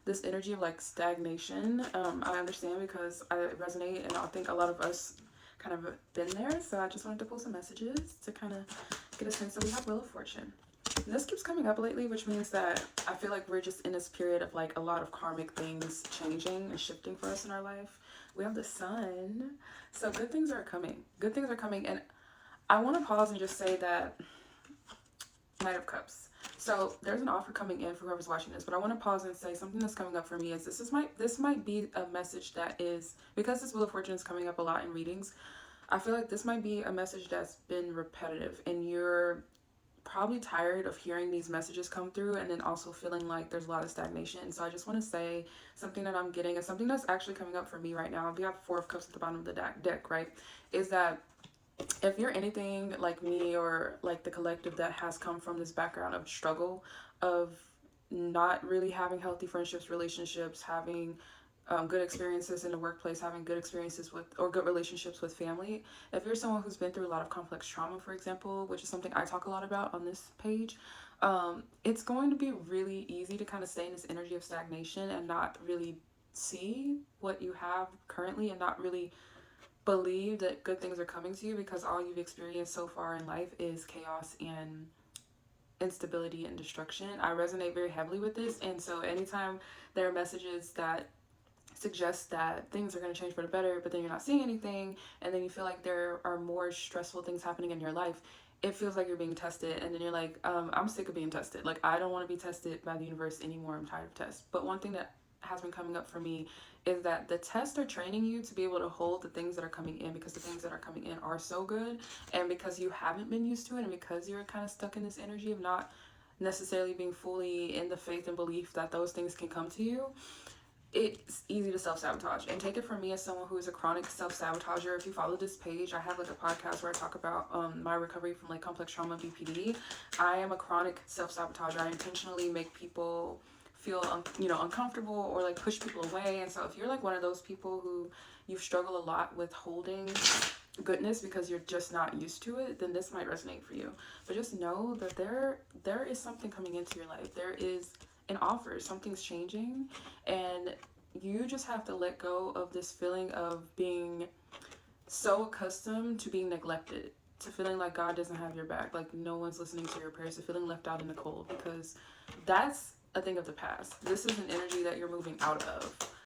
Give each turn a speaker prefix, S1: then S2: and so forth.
S1: this energy of like stagnation. I understand because I resonate, and I think a lot of us kind of been there. So I just wanted to pull some messages to kind of get a sense that we have Wheel of Fortune. And this keeps coming up lately, which means that I feel like we're just in this period of like a lot of karmic things changing and shifting for us in our life. We have the Sun, so good things are coming. Good things are coming, and I want to pause and just say that Knight of Cups. So there's an offer coming in for whoever's watching this, but I want to pause and say something that's coming up for me is this might be a message that is, because this Wheel of Fortune is coming up a lot in readings. I feel like this might be a message that's been repetitive, and you're probably tired of hearing these messages come through, and then also feeling like there's a lot of stagnation. So I just want to say something that I'm getting, and something that's actually coming up for me right now. We have Four of Cups at the bottom of the deck, right? Is that if you're anything like me or like the collective that has come from this background of struggle, of not really having healthy friendships, relationships, having good experiences in the workplace, having good experiences with or good relationships with family. If you're someone who's been through a lot of complex trauma, for example, which is something I talk a lot about on this page, it's going to be really easy to kind of stay in this energy of stagnation and not really see what you have currently, and not really believe that good things are coming to you, because all you've experienced so far in life is chaos and instability and destruction. I resonate very heavily with this, and so anytime there are messages that suggest that things are going to change for the better, but then you're not seeing anything, and then you feel like there are more stressful things happening in your life, it feels like you're being tested, and then you're like, I'm sick of being tested. Like, I don't want to be tested by the universe anymore. I'm tired of tests. But one thing that has been coming up for me is that the tests are training you to be able to hold the things that are coming in, because the things that are coming in are so good, and because you haven't been used to it, and because you're kind of stuck in this energy of not necessarily being fully in the faith and belief that those things can come to you, it's easy to self-sabotage. And take it from me as someone who is a chronic self-sabotager. If you follow this page, I have like a podcast where I talk about my recovery from like complex trauma, BPD. I am a chronic self-sabotager. I intentionally make people feel uncomfortable, or like push people away. And so if you're like one of those people who you've struggled a lot with holding goodness because you're just not used to it, then this might resonate for you. But just know that there is something coming into your life. There is an offer. Something's changing, and you just have to let go of this feeling of being so accustomed to being neglected, to feeling like God doesn't have your back, like no one's listening to your prayers, to feeling left out in the cold, because that's a thing of the past. This is an energy that you're moving out of.